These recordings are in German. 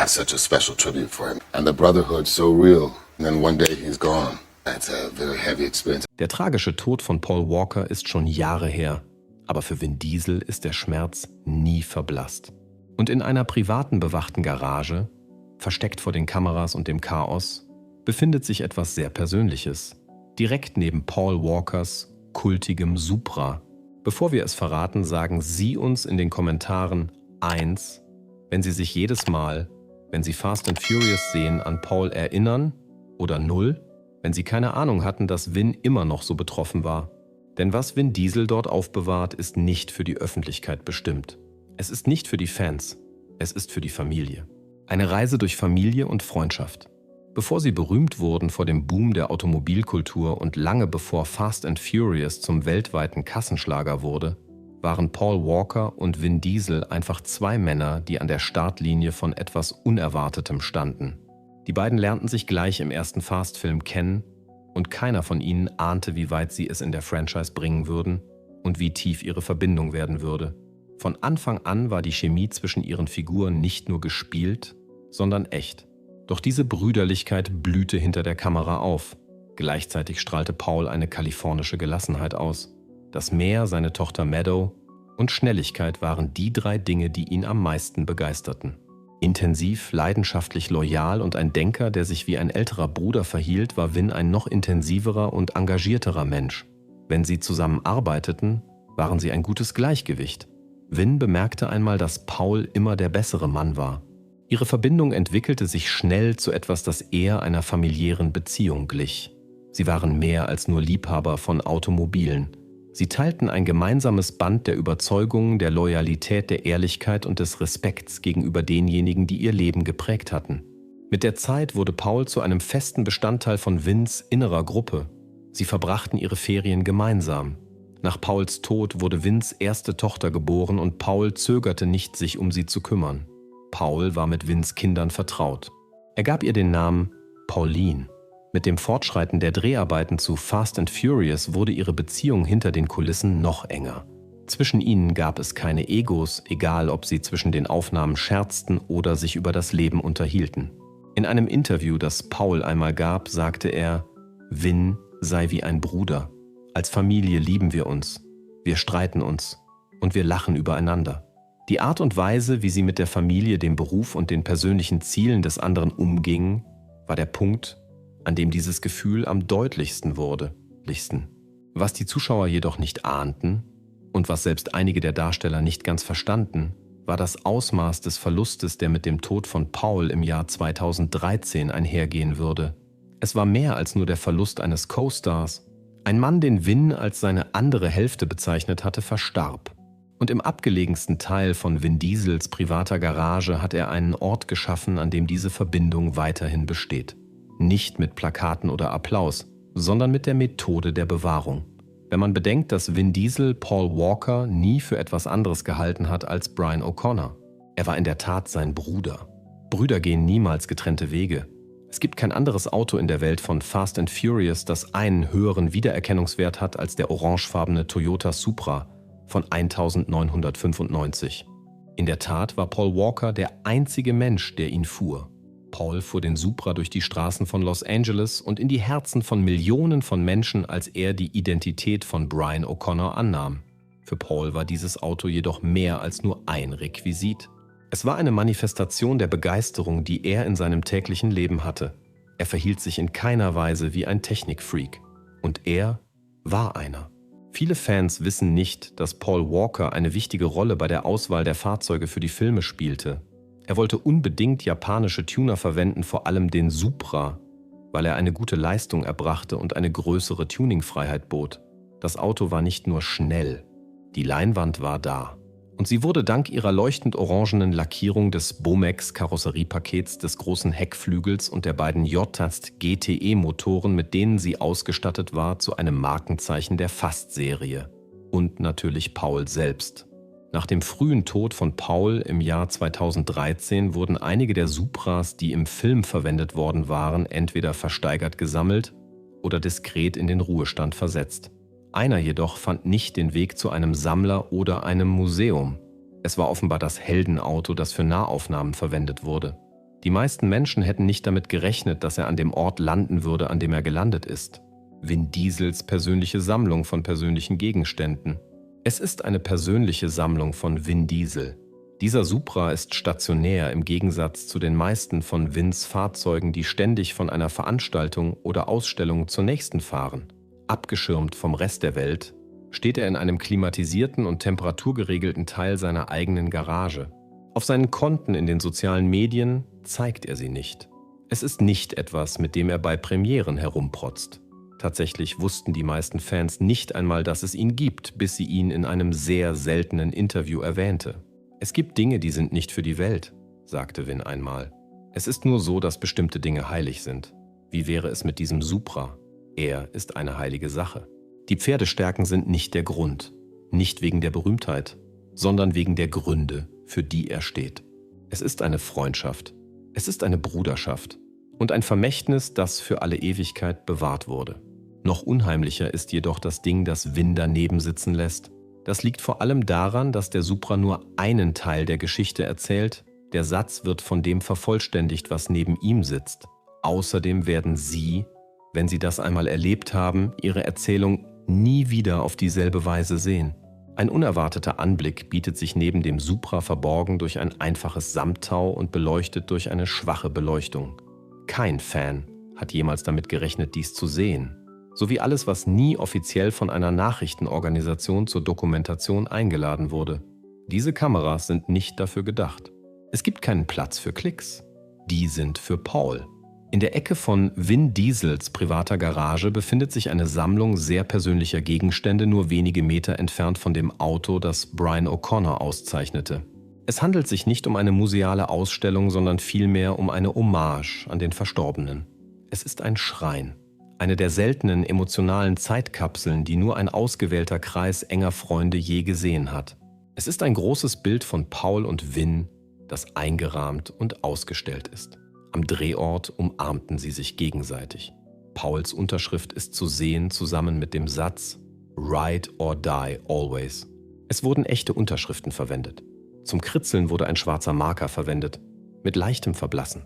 have such a special tribute for him. And the brotherhood's so real. And then one day he's gone. That's a very heavy experience. Der tragische Tod von Paul Walker ist schon Jahre her. Aber für Vin Diesel ist der Schmerz nie verblasst. Und in einer privaten bewachten Garage, versteckt vor den Kameras und dem Chaos, befindet sich etwas sehr Persönliches. Direkt neben Paul Walkers kultigem Supra. Bevor wir es verraten, sagen Sie uns in den Kommentaren 1, wenn Sie sich jedes Mal, wenn Sie Fast and Furious sehen, an Paul erinnern, oder 0, wenn Sie keine Ahnung hatten, dass Vin immer noch so betroffen war. Denn was Vin Diesel dort aufbewahrt, ist nicht für die Öffentlichkeit bestimmt. Es ist nicht für die Fans, es ist für die Familie. Eine Reise durch Familie und Freundschaft. Bevor sie berühmt wurden vor dem Boom der Automobilkultur und lange bevor Fast and Furious zum weltweiten Kassenschlager wurde, waren Paul Walker und Vin Diesel einfach zwei Männer, die an der Startlinie von etwas Unerwartetem standen. Die beiden lernten sich gleich im ersten Fast-Film kennen und keiner von ihnen ahnte, wie weit sie es in der Franchise bringen würden und wie tief ihre Verbindung werden würde. Von Anfang an war die Chemie zwischen ihren Figuren nicht nur gespielt, sondern echt. Doch diese Brüderlichkeit blühte hinter der Kamera auf. Gleichzeitig strahlte Paul eine kalifornische Gelassenheit aus. Das Meer, seine Tochter Meadow und Schnelligkeit waren die drei Dinge, die ihn am meisten begeisterten. Intensiv, leidenschaftlich loyal und ein Denker, der sich wie ein älterer Bruder verhielt, war Vin ein noch intensiverer und engagierterer Mensch. Wenn sie zusammen arbeiteten, waren sie ein gutes Gleichgewicht. Vin bemerkte einmal, dass Paul immer der bessere Mann war. Ihre Verbindung entwickelte sich schnell zu etwas, das eher einer familiären Beziehung glich. Sie waren mehr als nur Liebhaber von Automobilen. Sie teilten ein gemeinsames Band der Überzeugungen, der Loyalität, der Ehrlichkeit und des Respekts gegenüber denjenigen, die ihr Leben geprägt hatten. Mit der Zeit wurde Paul zu einem festen Bestandteil von Vins innerer Gruppe. Sie verbrachten ihre Ferien gemeinsam. Nach Pauls Tod wurde Vins erste Tochter geboren und Paul zögerte nicht, sich um sie zu kümmern. Paul war mit Vins Kindern vertraut. Er gab ihr den Namen Pauline. Mit dem Fortschreiten der Dreharbeiten zu Fast and Furious wurde ihre Beziehung hinter den Kulissen noch enger. Zwischen ihnen gab es keine Egos, egal ob sie zwischen den Aufnahmen scherzten oder sich über das Leben unterhielten. In einem Interview, das Paul einmal gab, sagte er, Vin sei wie ein Bruder. Als Familie lieben wir uns, wir streiten uns und wir lachen übereinander. Die Art und Weise, wie sie mit der Familie, dem Beruf und den persönlichen Zielen des anderen umgingen, war der Punkt, an dem dieses Gefühl am deutlichsten wurde. Was die Zuschauer jedoch nicht ahnten und was selbst einige der Darsteller nicht ganz verstanden, war das Ausmaß des Verlustes, der mit dem Tod von Paul im Jahr 2013 einhergehen würde. Es war mehr als nur der Verlust eines Co-Stars. Ein Mann, den Vin als seine andere Hälfte bezeichnet hatte, verstarb. Und im abgelegensten Teil von Vin Diesels privater Garage hat er einen Ort geschaffen, an dem diese Verbindung weiterhin besteht. Nicht mit Plakaten oder Applaus, sondern mit der Methode der Bewahrung. Wenn man bedenkt, dass Vin Diesel Paul Walker nie für etwas anderes gehalten hat als Brian O'Connor. Er war in der Tat sein Bruder. Brüder gehen niemals getrennte Wege. Es gibt kein anderes Auto in der Welt von Fast and Furious, das einen höheren Wiedererkennungswert hat als der orangefarbene Toyota Supra von 1995. In der Tat war Paul Walker der einzige Mensch, der ihn fuhr. Paul fuhr den Supra durch die Straßen von Los Angeles und in die Herzen von Millionen von Menschen, als er die Identität von Brian O'Connor annahm. Für Paul war dieses Auto jedoch mehr als nur ein Requisit. Es war eine Manifestation der Begeisterung, die er in seinem täglichen Leben hatte. Er verhielt sich in keiner Weise wie ein Technikfreak. Und er war einer. Viele Fans wissen nicht, dass Paul Walker eine wichtige Rolle bei der Auswahl der Fahrzeuge für die Filme spielte. Er wollte unbedingt japanische Tuner verwenden, vor allem den Supra, weil er eine gute Leistung erbrachte und eine größere Tuningfreiheit bot. Das Auto war nicht nur schnell, die Leinwand war da. Und sie wurde dank ihrer leuchtend orangenen Lackierung des Bomex-Karosseriepakets, des großen Heckflügels und der beiden J-Tast GTE-Motoren, mit denen sie ausgestattet war, zu einem Markenzeichen der Fast-Serie. Und natürlich Paul selbst. Nach dem frühen Tod von Paul im Jahr 2013 wurden einige der Supras, die im Film verwendet worden waren, entweder versteigert gesammelt oder diskret in den Ruhestand versetzt. Einer jedoch fand nicht den Weg zu einem Sammler oder einem Museum. Es war offenbar das Heldenauto, das für Nahaufnahmen verwendet wurde. Die meisten Menschen hätten nicht damit gerechnet, dass er an dem Ort landen würde, an dem er gelandet ist. Vin Diesels persönliche Sammlung von persönlichen Gegenständen. Es ist eine persönliche Sammlung von Vin Diesel. Dieser Supra ist stationär im Gegensatz zu den meisten von Vins Fahrzeugen, die ständig von einer Veranstaltung oder Ausstellung zur nächsten fahren. Abgeschirmt vom Rest der Welt steht er in einem klimatisierten und temperaturgeregelten Teil seiner eigenen Garage. Auf seinen Konten in den sozialen Medien zeigt er sie nicht. Es ist nicht etwas, mit dem er bei Premieren herumprotzt. Tatsächlich wussten die meisten Fans nicht einmal, dass es ihn gibt, bis sie ihn in einem sehr seltenen Interview erwähnte. Es gibt Dinge, die sind nicht für die Welt, sagte Vin einmal. Es ist nur so, dass bestimmte Dinge heilig sind. Wie wäre es mit diesem Supra? Er ist eine heilige Sache. Die Pferdestärken sind nicht der Grund, nicht wegen der Berühmtheit, sondern wegen der Gründe, für die er steht. Es ist eine Freundschaft, es ist eine Bruderschaft und ein Vermächtnis, das für alle Ewigkeit bewahrt wurde. Noch unheimlicher ist jedoch das Ding, das Vin daneben sitzen lässt. Das liegt vor allem daran, dass der Supra nur einen Teil der Geschichte erzählt. Der Satz wird von dem vervollständigt, was neben ihm sitzt. Außerdem werden Sie, wenn Sie das einmal erlebt haben, Ihre Erzählung nie wieder auf dieselbe Weise sehen. Ein unerwarteter Anblick bietet sich neben dem Supra verborgen durch ein einfaches Samttau und beleuchtet durch eine schwache Beleuchtung. Kein Fan hat jemals damit gerechnet, dies zu sehen. Sowie alles, was nie offiziell von einer Nachrichtenorganisation zur Dokumentation eingeladen wurde. Diese Kameras sind nicht dafür gedacht. Es gibt keinen Platz für Klicks. Die sind für Paul. In der Ecke von Vin Diesels privater Garage befindet sich eine Sammlung sehr persönlicher Gegenstände, nur wenige Meter entfernt von dem Auto, das Brian O'Connor auszeichnete. Es handelt sich nicht um eine museale Ausstellung, sondern vielmehr um eine Hommage an den Verstorbenen. Es ist ein Schrein. Eine der seltenen emotionalen Zeitkapseln, die nur ein ausgewählter Kreis enger Freunde je gesehen hat. Es ist ein großes Bild von Paul und Vin, das eingerahmt und ausgestellt ist. Am Drehort umarmten sie sich gegenseitig. Pauls Unterschrift ist zu sehen zusammen mit dem Satz "Ride or die always". Es wurden echte Unterschriften verwendet. Zum Kritzeln wurde ein schwarzer Marker verwendet, mit leichtem Verblassen.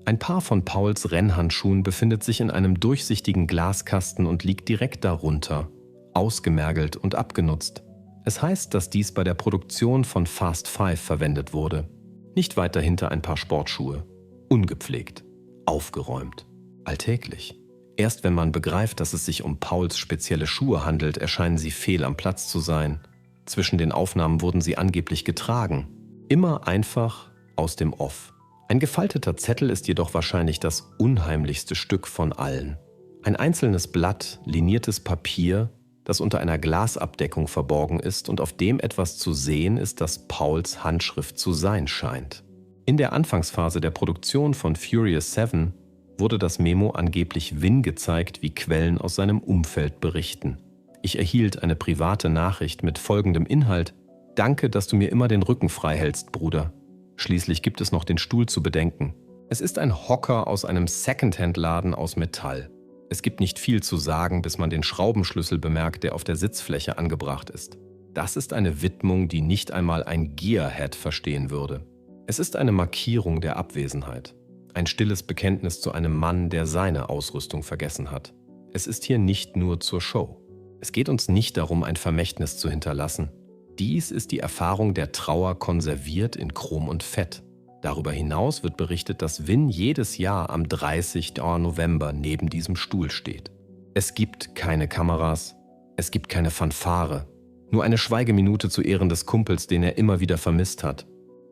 Ein Paar von Pauls Rennhandschuhen befindet sich in einem durchsichtigen Glaskasten und liegt direkt darunter, ausgemergelt und abgenutzt. Es heißt, dass dies bei der Produktion von Fast Five verwendet wurde. Nicht weit dahinter ein paar Sportschuhe. Ungepflegt, aufgeräumt, alltäglich. Erst wenn man begreift, dass es sich um Pauls spezielle Schuhe handelt, erscheinen sie fehl am Platz zu sein. Zwischen den Aufnahmen wurden sie angeblich getragen. Immer einfach aus dem Off. Ein gefalteter Zettel ist jedoch wahrscheinlich das unheimlichste Stück von allen. Ein einzelnes Blatt, liniertes Papier, das unter einer Glasabdeckung verborgen ist und auf dem etwas zu sehen ist, das Pauls Handschrift zu sein scheint. In der Anfangsphase der Produktion von Furious 7 wurde das Memo angeblich Vin gezeigt, wie Quellen aus seinem Umfeld berichten. Ich erhielt eine private Nachricht mit folgendem Inhalt: Danke, dass du mir immer den Rücken frei hältst, Bruder. Schließlich gibt es noch den Stuhl zu bedenken. Es ist ein Hocker aus einem Secondhand-Laden aus Metall. Es gibt nicht viel zu sagen, bis man den Schraubenschlüssel bemerkt, der auf der Sitzfläche angebracht ist. Das ist eine Widmung, die nicht einmal ein Gearhead verstehen würde. Es ist eine Markierung der Abwesenheit. Ein stilles Bekenntnis zu einem Mann, der seine Ausrüstung vergessen hat. Es ist hier nicht nur zur Show. Es geht uns nicht darum, ein Vermächtnis zu hinterlassen. Dies ist die Erfahrung der Trauer konserviert in Chrom und Fett. Darüber hinaus wird berichtet, dass Vin jedes Jahr am 30. November neben diesem Stuhl steht. Es gibt keine Kameras, es gibt keine Fanfare, nur eine Schweigeminute zu Ehren des Kumpels, den er immer wieder vermisst hat.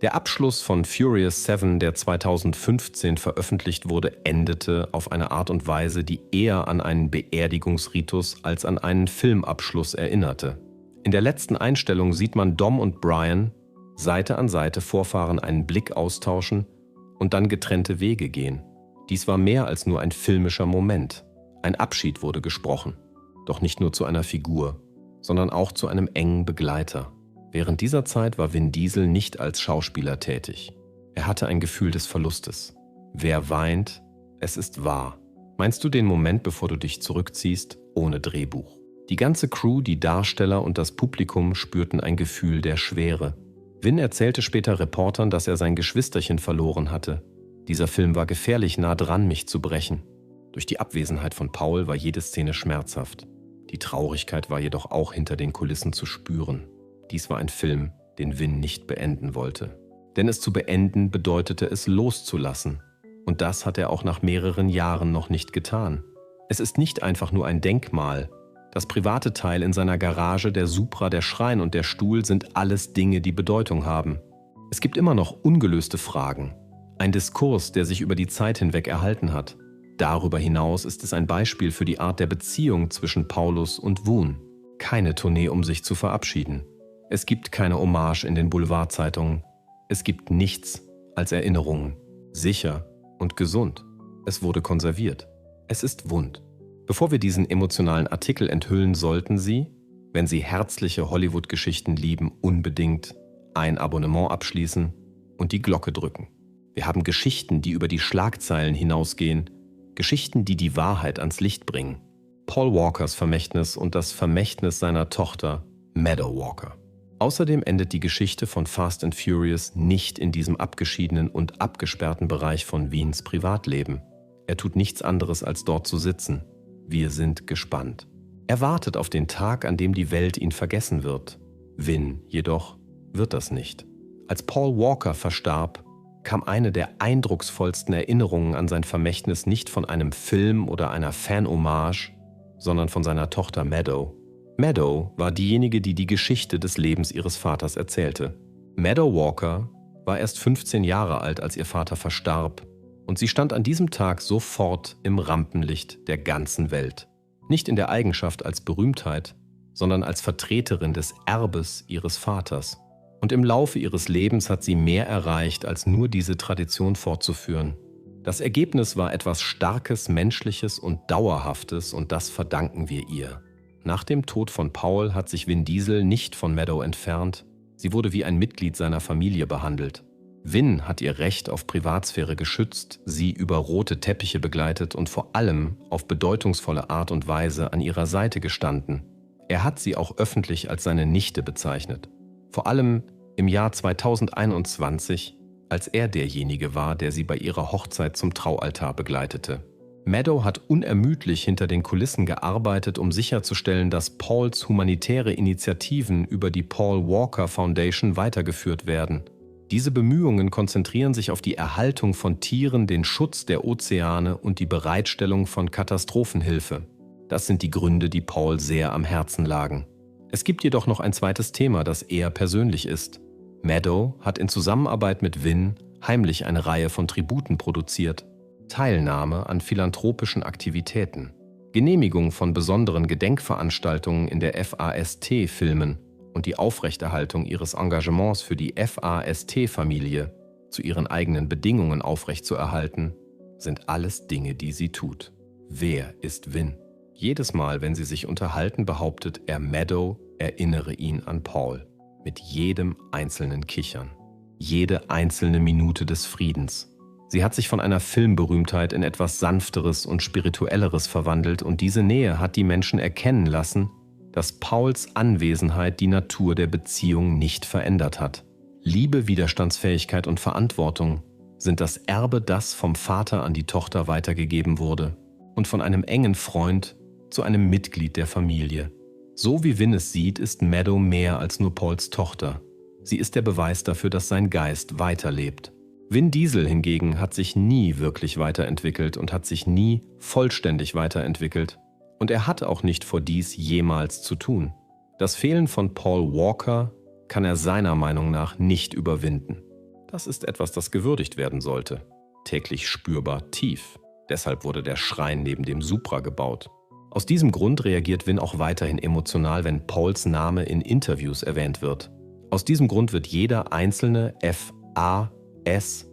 Der Abschluss von Furious 7, der 2015 veröffentlicht wurde, endete auf eine Art und Weise, die eher an einen Beerdigungsritus als an einen Filmabschluss erinnerte. In der letzten Einstellung sieht man Dom und Brian Seite an Seite vorfahren, einen Blick austauschen und dann getrennte Wege gehen. Dies war mehr als nur ein filmischer Moment. Ein Abschied wurde gesprochen, doch nicht nur zu einer Figur, sondern auch zu einem engen Begleiter. Während dieser Zeit war Vin Diesel nicht als Schauspieler tätig. Er hatte ein Gefühl des Verlustes. Wer weint, es ist wahr. Meinst du den Moment, bevor du dich zurückziehst, ohne Drehbuch? Die ganze Crew, die Darsteller und das Publikum spürten ein Gefühl der Schwere. Vin erzählte später Reportern, dass er sein Geschwisterchen verloren hatte. Dieser Film war gefährlich nah dran, mich zu brechen. Durch die Abwesenheit von Paul war jede Szene schmerzhaft. Die Traurigkeit war jedoch auch hinter den Kulissen zu spüren. Dies war ein Film, den Vin nicht beenden wollte. Denn es zu beenden bedeutete es loszulassen. Und das hat er auch nach mehreren Jahren noch nicht getan. Es ist nicht einfach nur ein Denkmal. Das private Teil in seiner Garage, der Supra, der Schrein und der Stuhl sind alles Dinge, die Bedeutung haben. Es gibt immer noch ungelöste Fragen. Ein Diskurs, der sich über die Zeit hinweg erhalten hat. Darüber hinaus ist es ein Beispiel für die Art der Beziehung zwischen Paulus und Woon. Keine Tournee, um sich zu verabschieden. Es gibt keine Hommage in den Boulevardzeitungen. Es gibt nichts als Erinnerungen. Sicher und gesund. Es wurde konserviert. Es ist wund. Bevor wir diesen emotionalen Artikel enthüllen, sollten Sie, wenn Sie herzliche Hollywood-Geschichten lieben, unbedingt ein Abonnement abschließen und die Glocke drücken. Wir haben Geschichten, die über die Schlagzeilen hinausgehen, Geschichten, die die Wahrheit ans Licht bringen. Paul Walkers Vermächtnis und das Vermächtnis seiner Tochter Meadow Walker. Außerdem endet die Geschichte von Fast and Furious nicht in diesem abgeschiedenen und abgesperrten Bereich von Vins Privatleben. Er tut nichts anderes, als dort zu sitzen. Wir sind gespannt. Er wartet auf den Tag, an dem die Welt ihn vergessen wird. Vin jedoch wird das nicht. Als Paul Walker verstarb, kam eine der eindrucksvollsten Erinnerungen an sein Vermächtnis nicht von einem Film oder einer Fan-Hommage, sondern von seiner Tochter Meadow. Meadow war diejenige, die die Geschichte des Lebens ihres Vaters erzählte. Meadow Walker war erst 15 Jahre alt, als ihr Vater verstarb, und sie stand an diesem Tag sofort im Rampenlicht der ganzen Welt. Nicht in der Eigenschaft als Berühmtheit, sondern als Vertreterin des Erbes ihres Vaters. Und im Laufe ihres Lebens hat sie mehr erreicht, als nur diese Tradition fortzuführen. Das Ergebnis war etwas Starkes, Menschliches und Dauerhaftes, und das verdanken wir ihr. Nach dem Tod von Paul hat sich Vin Diesel nicht von Meadow entfernt. Sie wurde wie ein Mitglied seiner Familie behandelt. Vin hat ihr Recht auf Privatsphäre geschützt, sie über rote Teppiche begleitet und vor allem auf bedeutungsvolle Art und Weise an ihrer Seite gestanden. Er hat sie auch öffentlich als seine Nichte bezeichnet. Vor allem im Jahr 2021, als er derjenige war, der sie bei ihrer Hochzeit zum Traualtar begleitete. Meadow hat unermüdlich hinter den Kulissen gearbeitet, um sicherzustellen, dass Pauls humanitäre Initiativen über die Paul Walker Foundation weitergeführt werden. Diese Bemühungen konzentrieren sich auf die Erhaltung von Tieren, den Schutz der Ozeane und die Bereitstellung von Katastrophenhilfe. Das sind die Gründe, die Paul sehr am Herzen lagen. Es gibt jedoch noch ein zweites Thema, das eher persönlich ist. Meadow hat in Zusammenarbeit mit Vin heimlich eine Reihe von Tributen produziert. Teilnahme an philanthropischen Aktivitäten, Genehmigung von besonderen Gedenkveranstaltungen in der FAST-Filmen und die Aufrechterhaltung ihres Engagements für die FAST-Familie zu ihren eigenen Bedingungen aufrechtzuerhalten, sind alles Dinge, die sie tut. Wer ist Vin? Jedes Mal, wenn sie sich unterhalten, behauptet er, Meadow erinnere ihn an Paul. Mit jedem einzelnen Kichern. Jede einzelne Minute des Friedens. Sie hat sich von einer Filmberühmtheit in etwas Sanfteres und Spirituelleres verwandelt, und diese Nähe hat die Menschen erkennen lassen, dass Pauls Anwesenheit die Natur der Beziehung nicht verändert hat. Liebe, Widerstandsfähigkeit und Verantwortung sind das Erbe, das vom Vater an die Tochter weitergegeben wurde und von einem engen Freund zu einem Mitglied der Familie. So wie Vin es sieht, ist Meadow mehr als nur Pauls Tochter. Sie ist der Beweis dafür, dass sein Geist weiterlebt. Vin Diesel hingegen hat sich nie wirklich weiterentwickelt und hat sich nie vollständig weiterentwickelt. Und er hat auch nicht vor, dies jemals zu tun. Das Fehlen von Paul Walker kann er seiner Meinung nach nicht überwinden. Das ist etwas, das gewürdigt werden sollte. Täglich spürbar tief. Deshalb wurde der Schrein neben dem Supra gebaut. Aus diesem Grund reagiert Vin auch weiterhin emotional, wenn Pauls Name in Interviews erwähnt wird. Aus diesem Grund wird jeder einzelne FAST,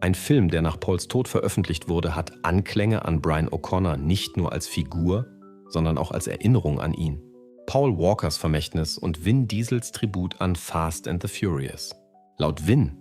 ein Film, der nach Pauls Tod veröffentlicht wurde, hat Anklänge an Brian O'Connor nicht nur als Figur, sondern auch als Erinnerung an ihn. Paul Walkers Vermächtnis und Vin Diesels Tribut an Fast and the Furious. Laut Vin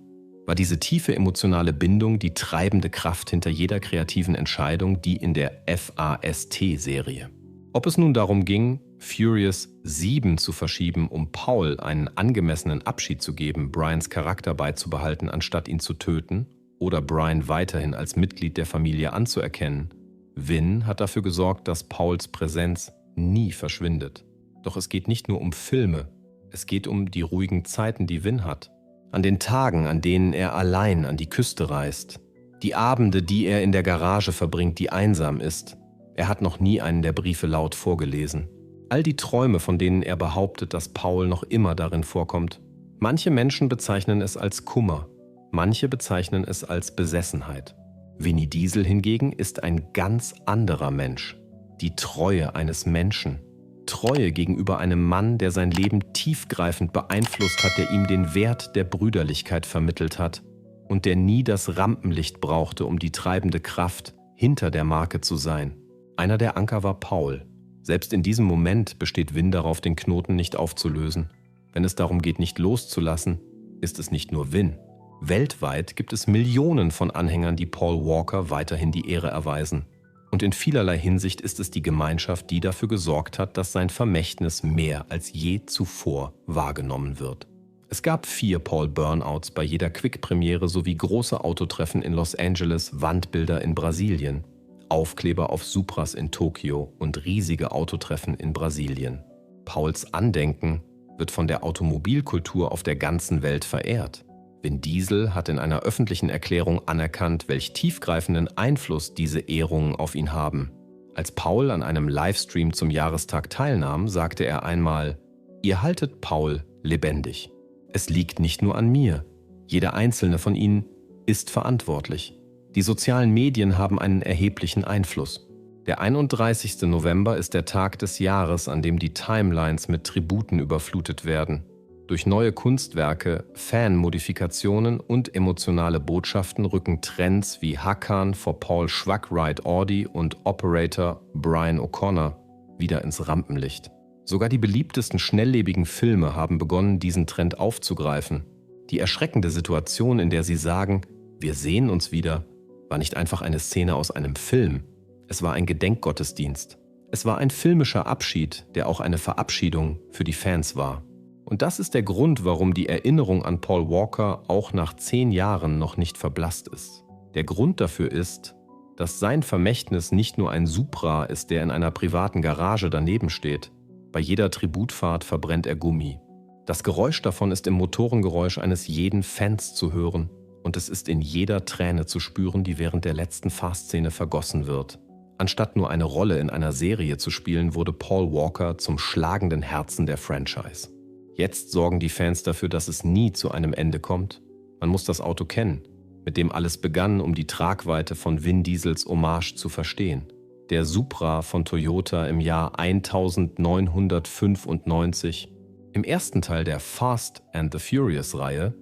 war diese tiefe emotionale Bindung die treibende Kraft hinter jeder kreativen Entscheidung, die in der FAST-Serie. Ob es nun darum ging, Furious 7 zu verschieben, um Paul einen angemessenen Abschied zu geben, Brians Charakter beizubehalten, anstatt ihn zu töten, oder Brian weiterhin als Mitglied der Familie anzuerkennen, Vin hat dafür gesorgt, dass Pauls Präsenz nie verschwindet. Doch es geht nicht nur um Filme, es geht um die ruhigen Zeiten, die Vin hat. An den Tagen, an denen er allein an die Küste reist. Die Abende, die er in der Garage verbringt, die einsam ist. Er hat noch nie einen der Briefe laut vorgelesen. All die Träume, von denen er behauptet, dass Paul noch immer darin vorkommt. Manche Menschen bezeichnen es als Kummer, manche bezeichnen es als Besessenheit. Vinny Diesel hingegen ist ein ganz anderer Mensch. Die Treue eines Menschen. Treue gegenüber einem Mann, der sein Leben tiefgreifend beeinflusst hat, der ihm den Wert der Brüderlichkeit vermittelt hat und der nie das Rampenlicht brauchte, um die treibende Kraft hinter der Marke zu sein. Einer der Anker war Paul. Selbst in diesem Moment besteht Vin darauf, den Knoten nicht aufzulösen. Wenn es darum geht, nicht loszulassen, ist es nicht nur Vin. Weltweit gibt es Millionen von Anhängern, die Paul Walker weiterhin die Ehre erweisen. Und in vielerlei Hinsicht ist es die Gemeinschaft, die dafür gesorgt hat, dass sein Vermächtnis mehr als je zuvor wahrgenommen wird. Es gab 4 Paul Burnouts bei jeder Quick-Premiere sowie große Autotreffen in Los Angeles, Wandbilder in Brasilien, Aufkleber auf Supras in Tokio und riesige Autotreffen in Brasilien. Pauls Andenken wird von der Automobilkultur auf der ganzen Welt verehrt. Vin Diesel hat in einer öffentlichen Erklärung anerkannt, welch tiefgreifenden Einfluss diese Ehrungen auf ihn haben. Als Paul an einem Livestream zum Jahrestag teilnahm, sagte er einmal: „Ihr haltet Paul lebendig. Es liegt nicht nur an mir. Jeder einzelne von ihnen ist verantwortlich. Die sozialen Medien haben einen erheblichen Einfluss. Der 31. November ist der Tag des Jahres, an dem die Timelines mit Tributen überflutet werden. Durch neue Kunstwerke, Fan-Modifikationen und emotionale Botschaften rücken Trends wie Hakan for Paul Schwackride Audi und Operator Brian O'Connor wieder ins Rampenlicht. Sogar die beliebtesten schnelllebigen Filme haben begonnen, diesen Trend aufzugreifen. Die erschreckende Situation, in der sie sagen, wir sehen uns wieder, war nicht einfach eine Szene aus einem Film. Es war ein Gedenkgottesdienst. Es war ein filmischer Abschied, der auch eine Verabschiedung für die Fans war. Und das ist der Grund, warum die Erinnerung an Paul Walker auch nach 10 Jahren noch nicht verblasst ist. Der Grund dafür ist, dass sein Vermächtnis nicht nur ein Supra ist, der in einer privaten Garage daneben steht. Bei jeder Tributfahrt verbrennt er Gummi. Das Geräusch davon ist im Motorengeräusch eines jeden Fans zu hören und es ist in jeder Träne zu spüren, die während der letzten Fahrszene vergossen wird. Anstatt nur eine Rolle in einer Serie zu spielen, wurde Paul Walker zum schlagenden Herzen der Franchise. Jetzt sorgen die Fans dafür, dass es nie zu einem Ende kommt. Man muss das Auto kennen, mit dem alles begann, um die Tragweite von Vin Diesels Hommage zu verstehen. Der Supra von Toyota im Jahr 1995. Im ersten Teil der Fast and the Furious-Reihe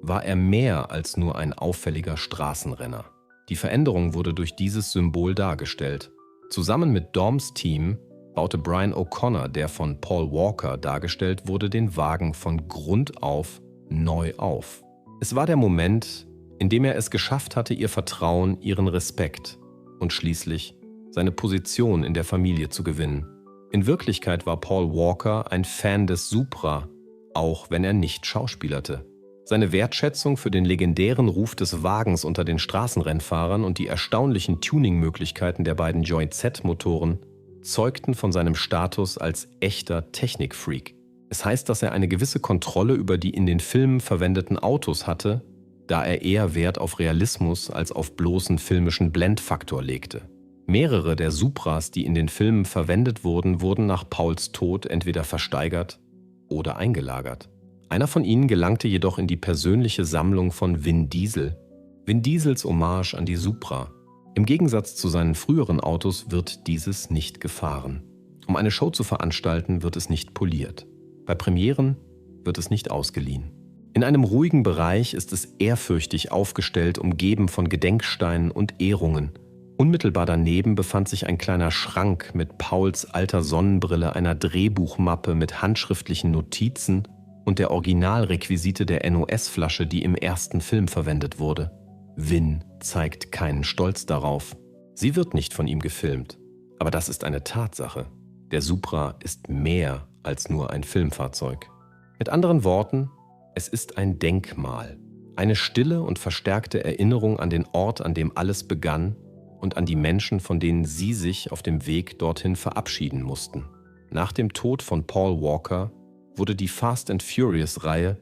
war er mehr als nur ein auffälliger Straßenrenner. Die Veränderung wurde durch dieses Symbol dargestellt. Zusammen mit Doms Team baute Brian O'Connor, der von Paul Walker dargestellt wurde, den Wagen von Grund auf neu auf. Es war der Moment, in dem er es geschafft hatte, ihr Vertrauen, ihren Respekt und schließlich seine Position in der Familie zu gewinnen. In Wirklichkeit war Paul Walker ein Fan des Supra, auch wenn er nicht schauspielerte. Seine Wertschätzung für den legendären Ruf des Wagens unter den Straßenrennfahrern und die erstaunlichen Tuningmöglichkeiten der beiden Joint Z-Motoren zeugten von seinem Status als echter Technikfreak. Es heißt, dass er eine gewisse Kontrolle über die in den Filmen verwendeten Autos hatte, da er eher Wert auf Realismus als auf bloßen filmischen Blendfaktor legte. Mehrere der Supras, die in den Filmen verwendet wurden, wurden nach Pauls Tod entweder versteigert oder eingelagert. Einer von ihnen gelangte jedoch in die persönliche Sammlung von Vin Diesel. Vin Diesels Hommage an die Supra. Im Gegensatz zu seinen früheren Autos wird dieses nicht gefahren. Um eine Show zu veranstalten, wird es nicht poliert. Bei Premieren wird es nicht ausgeliehen. In einem ruhigen Bereich ist es ehrfürchtig aufgestellt, umgeben von Gedenksteinen und Ehrungen. Unmittelbar daneben befand sich ein kleiner Schrank mit Pauls alter Sonnenbrille, einer Drehbuchmappe mit handschriftlichen Notizen und der Originalrequisite der NOS-Flasche, die im ersten Film verwendet wurde. Vin zeigt keinen Stolz darauf. Sie wird nicht von ihm gefilmt. Aber das ist eine Tatsache. Der Supra ist mehr als nur ein Filmfahrzeug. Mit anderen Worten, es ist ein Denkmal. Eine stille und verstärkte Erinnerung an den Ort, an dem alles begann und an die Menschen, von denen sie sich auf dem Weg dorthin verabschieden mussten. Nach dem Tod von Paul Walker wurde die Fast and Furious-Reihe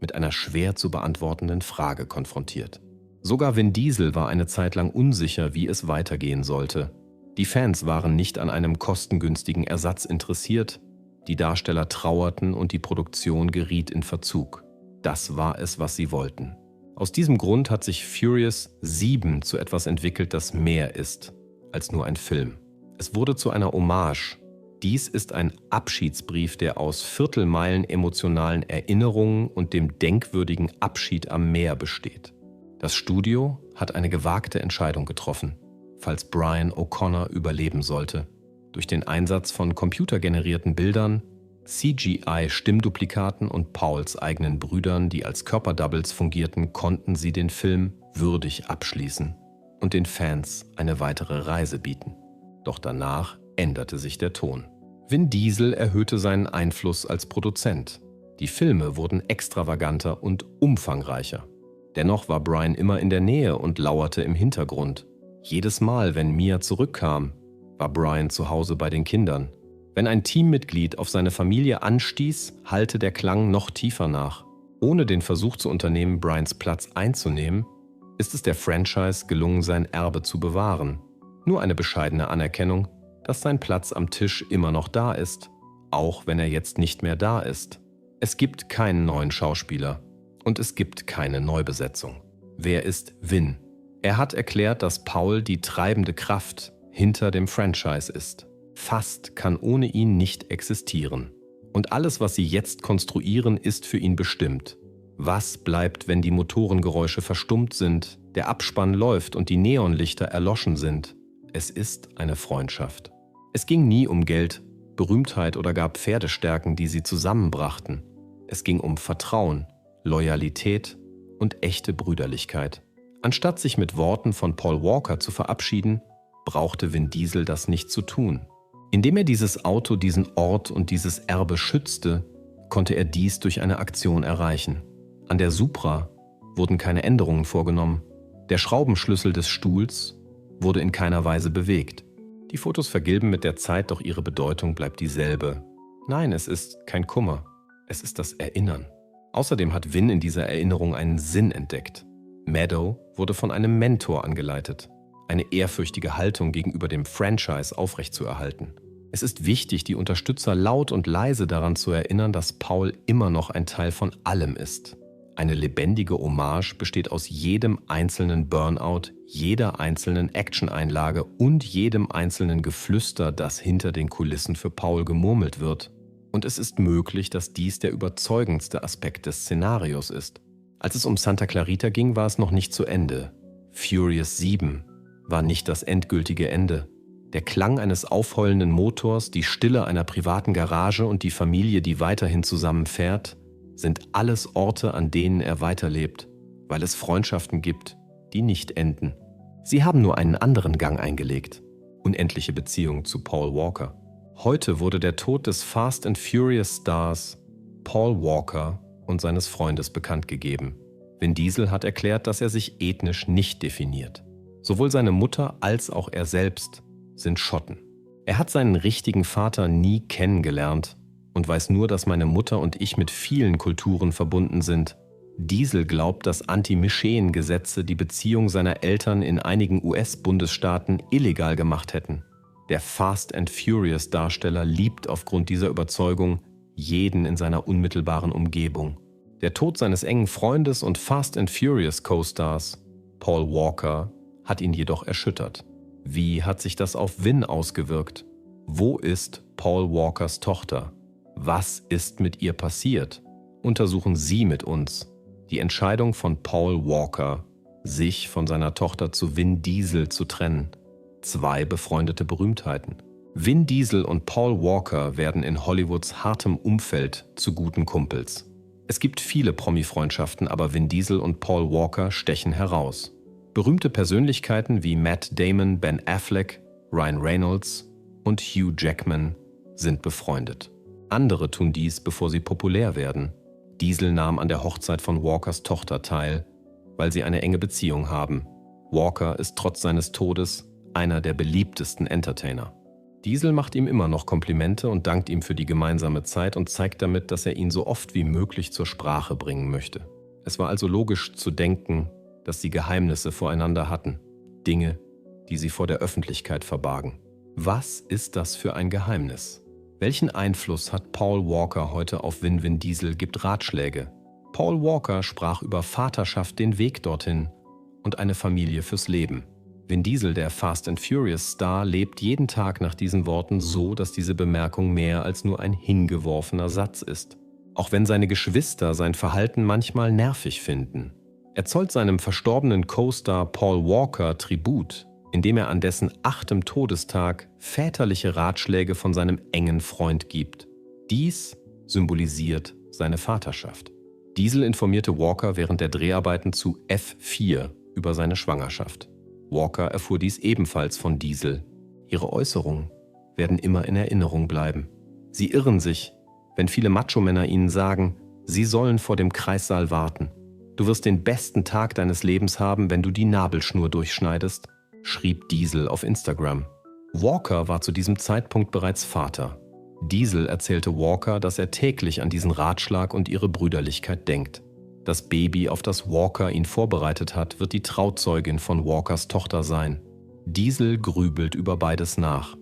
mit einer schwer zu beantwortenden Frage konfrontiert. Sogar Vin Diesel war eine Zeit lang unsicher, wie es weitergehen sollte. Die Fans waren nicht an einem kostengünstigen Ersatz interessiert, die Darsteller trauerten und die Produktion geriet in Verzug. Das war es, was sie wollten. Aus diesem Grund hat sich Furious 7 zu etwas entwickelt, das mehr ist als nur ein Film. Es wurde zu einer Hommage. Dies ist ein Abschiedsbrief, der aus Viertelmeilen emotionalen Erinnerungen und dem denkwürdigen Abschied am Meer besteht. Das Studio hat eine gewagte Entscheidung getroffen, falls Brian O'Connor überleben sollte. Durch den Einsatz von computergenerierten Bildern, CGI-Stimmduplikaten und Pauls eigenen Brüdern, die als Körperdoubles fungierten, konnten sie den Film würdig abschließen und den Fans eine weitere Reise bieten. Doch danach änderte sich der Ton. Vin Diesel erhöhte seinen Einfluss als Produzent. Die Filme wurden extravaganter und umfangreicher. Dennoch war Brian immer in der Nähe und lauerte im Hintergrund. Jedes Mal, wenn Mia zurückkam, war Brian zu Hause bei den Kindern. Wenn ein Teammitglied auf seine Familie anstieß, hallte der Klang noch tiefer nach. Ohne den Versuch zu unternehmen, Brians Platz einzunehmen, ist es der Franchise gelungen, sein Erbe zu bewahren. Nur eine bescheidene Anerkennung, dass sein Platz am Tisch immer noch da ist, auch wenn er jetzt nicht mehr da ist. Es gibt keinen neuen Schauspieler und es gibt keine Neubesetzung. Wer ist Vin? Er hat erklärt, dass Paul die treibende Kraft hinter dem Franchise ist. Fast kann ohne ihn nicht existieren. Und alles, was sie jetzt konstruieren, ist für ihn bestimmt. Was bleibt, wenn die Motorengeräusche verstummt sind, der Abspann läuft und die Neonlichter erloschen sind? Es ist eine Freundschaft. Es ging nie um Geld, Berühmtheit oder gar Pferdestärken, die sie zusammenbrachten. Es ging um Vertrauen, Loyalität und echte Brüderlichkeit. Anstatt sich mit Worten von Paul Walker zu verabschieden, brauchte Vin Diesel das nicht zu tun. Indem er dieses Auto, diesen Ort und dieses Erbe schützte, konnte er dies durch eine Aktion erreichen. An der Supra wurden keine Änderungen vorgenommen. Der Schraubenschlüssel des Stuhls wurde in keiner Weise bewegt. Die Fotos vergilben mit der Zeit, doch ihre Bedeutung bleibt dieselbe. Nein, es ist kein Kummer. Es ist das Erinnern. Außerdem hat Vin in dieser Erinnerung einen Sinn entdeckt. Meadow wurde von einem Mentor angeleitet, eine ehrfürchtige Haltung gegenüber dem Franchise aufrechtzuerhalten. Es ist wichtig, die Unterstützer laut und leise daran zu erinnern, dass Paul immer noch ein Teil von allem ist. Eine lebendige Hommage besteht aus jedem einzelnen Burnout, jeder einzelnen Action-Einlage und jedem einzelnen Geflüster, das hinter den Kulissen für Paul gemurmelt wird. Und es ist möglich, dass dies der überzeugendste Aspekt des Szenarios ist. Als es um Santa Clarita ging, war es noch nicht zu Ende. Furious 7 war nicht das endgültige Ende. Der Klang eines aufheulenden Motors, die Stille einer privaten Garage und die Familie, die weiterhin zusammenfährt, sind alles Orte, an denen er weiterlebt, weil es Freundschaften gibt, die nicht enden. Sie haben nur einen anderen Gang eingelegt. Unendliche Beziehung zu Paul Walker. Heute wurde der Tod des Fast and Furious Stars Paul Walker und seines Freundes bekannt gegeben. Vin Diesel hat erklärt, dass er sich ethnisch nicht definiert. Sowohl seine Mutter als auch er selbst sind Schotten. Er hat seinen richtigen Vater nie kennengelernt und weiß nur, dass meine Mutter und ich mit vielen Kulturen verbunden sind. Diesel glaubt, dass Anti-Mischehen-Gesetze die Beziehung seiner Eltern in einigen US-Bundesstaaten illegal gemacht hätten. Der Fast and Furious-Darsteller liebt aufgrund dieser Überzeugung jeden in seiner unmittelbaren Umgebung. Der Tod seines engen Freundes und Fast and Furious Co-Stars, Paul Walker, hat ihn jedoch erschüttert. Wie hat sich das auf Vin ausgewirkt? Wo ist Paul Walkers Tochter? Was ist mit ihr passiert? Untersuchen Sie mit uns die Entscheidung von Paul Walker, sich von seiner Tochter zu Vin Diesel zu trennen. 2 befreundete Berühmtheiten. Vin Diesel und Paul Walker werden in Hollywoods hartem Umfeld zu guten Kumpels. Es gibt viele Promi-Freundschaften, aber Vin Diesel und Paul Walker stechen heraus. Berühmte Persönlichkeiten wie Matt Damon, Ben Affleck, Ryan Reynolds und Hugh Jackman sind befreundet. Andere tun dies, bevor sie populär werden. Diesel nahm an der Hochzeit von Walkers Tochter teil, weil sie eine enge Beziehung haben. Walker ist trotz seines Todes einer der beliebtesten Entertainer. Diesel macht ihm immer noch Komplimente und dankt ihm für die gemeinsame Zeit und zeigt damit, dass er ihn so oft wie möglich zur Sprache bringen möchte. Es war also logisch zu denken, dass sie Geheimnisse voreinander hatten. Dinge, die sie vor der Öffentlichkeit verbargen. Was ist das für ein Geheimnis? Welchen Einfluss hat Paul Walker heute auf Vin Diesel, gibt Ratschläge? Paul Walker sprach über Vaterschaft, den Weg dorthin und eine Familie fürs Leben. Vin Diesel, der Fast and Furious Star, lebt jeden Tag nach diesen Worten so, dass diese Bemerkung mehr als nur ein hingeworfener Satz ist. Auch wenn seine Geschwister sein Verhalten manchmal nervig finden. Er zollt seinem verstorbenen Co-Star Paul Walker Tribut, indem er an dessen 8. Todestag väterliche Ratschläge von seinem engen Freund gibt. Dies symbolisiert seine Vaterschaft. Diesel informierte Walker während der Dreharbeiten zu F4 über seine Schwangerschaft. Walker erfuhr dies ebenfalls von Diesel. Ihre Äußerungen werden immer in Erinnerung bleiben. Sie irren sich, wenn viele Macho-Männer ihnen sagen, sie sollen vor dem Kreissaal warten. Du wirst den besten Tag deines Lebens haben, wenn du die Nabelschnur durchschneidest, schrieb Diesel auf Instagram. Walker war zu diesem Zeitpunkt bereits Vater. Diesel erzählte Walker, dass er täglich an diesen Ratschlag und ihre Brüderlichkeit denkt. Das Baby, auf das Walker ihn vorbereitet hat, wird die Trauzeugin von Walkers Tochter sein. Diesel grübelt über beides nach.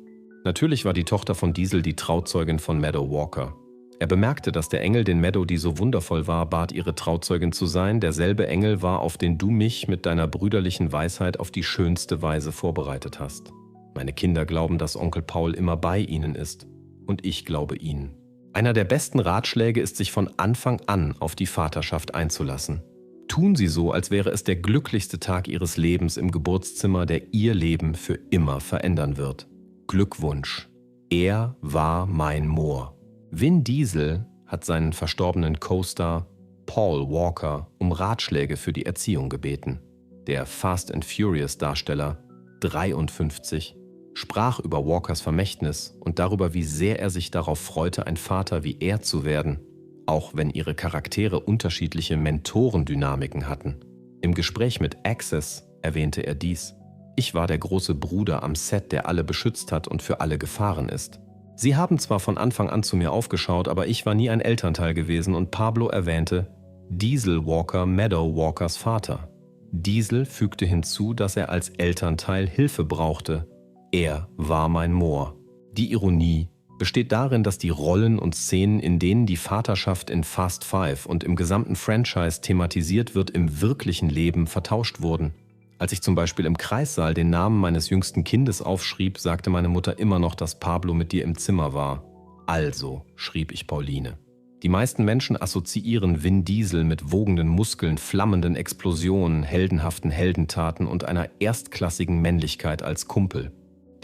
Natürlich war die Tochter von Diesel die Trauzeugin von Meadow Walker. Er bemerkte, dass der Engel, den Meadow, die so wundervoll war, bat, ihre Trauzeugin zu sein. Derselbe Engel war, auf den du mich mit deiner brüderlichen Weisheit auf die schönste Weise vorbereitet hast. Meine Kinder glauben, dass Onkel Paul immer bei ihnen ist. Und ich glaube ihnen. Einer der besten Ratschläge ist, sich von Anfang an auf die Vaterschaft einzulassen. Tun Sie so, als wäre es der glücklichste Tag Ihres Lebens im Geburtszimmer, der Ihr Leben für immer verändern wird. Glückwunsch. Er war mein Moor. Vin Diesel hat seinen verstorbenen Co-Star Paul Walker um Ratschläge für die Erziehung gebeten. Der Fast and Furious Darsteller, 53, sprach über Walkers Vermächtnis und darüber, wie sehr er sich darauf freute, ein Vater wie er zu werden, auch wenn ihre Charaktere unterschiedliche Mentorendynamiken hatten. Im Gespräch mit Access erwähnte er dies. Ich war der große Bruder am Set, der alle beschützt hat und für alle gefahren ist. Sie haben zwar von Anfang an zu mir aufgeschaut, aber ich war nie ein Elternteil gewesen und Pablo erwähnte Diesel Walker, Meadow Walkers Vater. Diesel fügte hinzu, dass er als Elternteil Hilfe brauchte. Er war mein Moor. Die Ironie besteht darin, dass die Rollen und Szenen, in denen die Vaterschaft in Fast 5 und im gesamten Franchise thematisiert wird, im wirklichen Leben vertauscht wurden. Als ich zum Beispiel im Kreissaal den Namen meines jüngsten Kindes aufschrieb, sagte meine Mutter immer noch, dass Pablo mit dir im Zimmer war. Also, schrieb ich Pauline. Die meisten Menschen assoziieren Vin Diesel mit wogenden Muskeln, flammenden Explosionen, heldenhaften Heldentaten und einer erstklassigen Männlichkeit als Kumpel.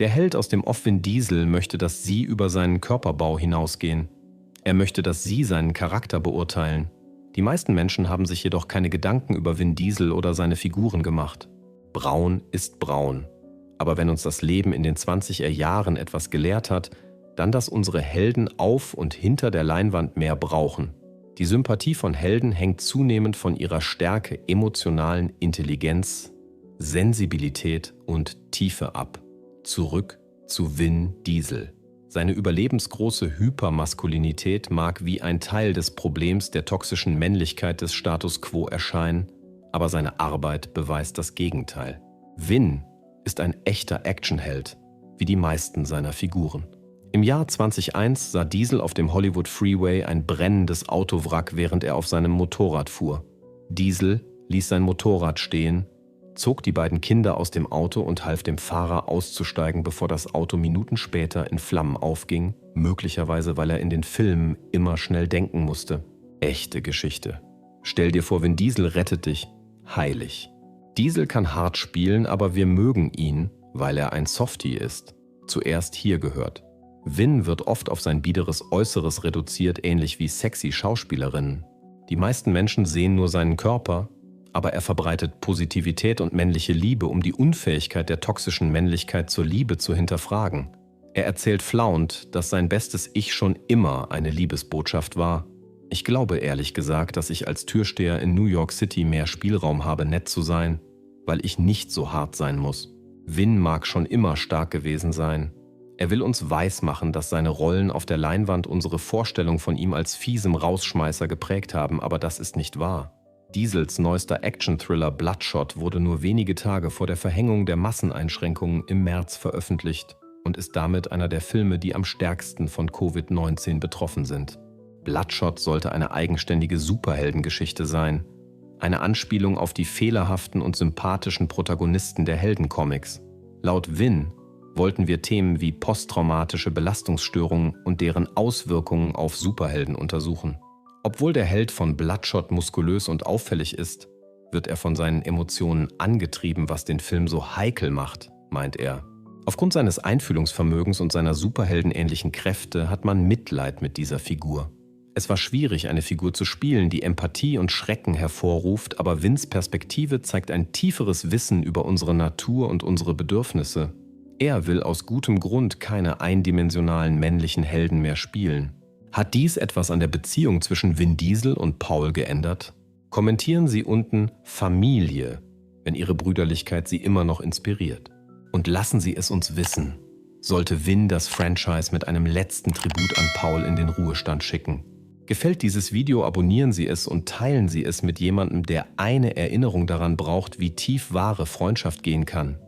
Der Held aus dem Off Vin Diesel möchte, dass Sie über seinen Körperbau hinausgehen. Er möchte, dass Sie seinen Charakter beurteilen. Die meisten Menschen haben sich jedoch keine Gedanken über Vin Diesel oder seine Figuren gemacht. Braun ist braun. Aber wenn uns das Leben in den 20er Jahren etwas gelehrt hat, dann, dass unsere Helden auf und hinter der Leinwand mehr brauchen. Die Sympathie von Helden hängt zunehmend von ihrer Stärke, emotionalen Intelligenz, Sensibilität und Tiefe ab. Zurück zu Vin Diesel. Seine überlebensgroße Hypermaskulinität mag wie ein Teil des Problems der toxischen Männlichkeit des Status quo erscheinen, aber seine Arbeit beweist das Gegenteil. Vin ist ein echter Actionheld, wie die meisten seiner Figuren. Im Jahr 2001 sah Diesel auf dem Hollywood Freeway ein brennendes Autowrack, während er auf seinem Motorrad fuhr. Diesel ließ sein Motorrad stehen, zog die beiden Kinder aus dem Auto und half dem Fahrer auszusteigen, bevor das Auto Minuten später in Flammen aufging, möglicherweise weil er in den Filmen immer schnell denken musste. Echte Geschichte. Stell dir vor, Vin Diesel rettet dich. Heilig. Diesel kann hart spielen, aber wir mögen ihn, weil er ein Softie ist. Zuerst hier gehört. Vin wird oft auf sein biederes Äußeres reduziert, ähnlich wie sexy Schauspielerinnen. Die meisten Menschen sehen nur seinen Körper, aber er verbreitet Positivität und männliche Liebe, um die Unfähigkeit der toxischen Männlichkeit zur Liebe zu hinterfragen. Er erzählt flauend, dass sein bestes Ich schon immer eine Liebesbotschaft war. Ich glaube ehrlich gesagt, dass ich als Türsteher in New York City mehr Spielraum habe, nett zu sein, weil ich nicht so hart sein muss. Vin mag schon immer stark gewesen sein. Er will uns weismachen, dass seine Rollen auf der Leinwand unsere Vorstellung von ihm als fiesem Rausschmeißer geprägt haben, aber das ist nicht wahr. Diesels neuester Action-Thriller Bloodshot wurde nur wenige Tage vor der Verhängung der Masseneinschränkungen im März veröffentlicht und ist damit einer der Filme, die am stärksten von Covid-19 betroffen sind. Bloodshot sollte eine eigenständige Superheldengeschichte sein, eine Anspielung auf die fehlerhaften und sympathischen Protagonisten der Heldencomics. Laut Vin wollten wir Themen wie posttraumatische Belastungsstörungen und deren Auswirkungen auf Superhelden untersuchen. Obwohl der Held von Bloodshot muskulös und auffällig ist, wird er von seinen Emotionen angetrieben, was den Film so heikel macht, meint er. Aufgrund seines Einfühlungsvermögens und seiner superheldenähnlichen Kräfte hat man Mitleid mit dieser Figur. Es war schwierig, eine Figur zu spielen, die Empathie und Schrecken hervorruft, aber Vins Perspektive zeigt ein tieferes Wissen über unsere Natur und unsere Bedürfnisse. Er will aus gutem Grund keine eindimensionalen männlichen Helden mehr spielen. Hat dies etwas an der Beziehung zwischen Vin Diesel und Paul geändert? Kommentieren Sie unten Familie, wenn Ihre Brüderlichkeit Sie immer noch inspiriert. Und lassen Sie es uns wissen, sollte Vin das Franchise mit einem letzten Tribut an Paul in den Ruhestand schicken. Gefällt dieses Video, abonnieren Sie es und teilen Sie es mit jemandem, der eine Erinnerung daran braucht, wie tief wahre Freundschaft gehen kann.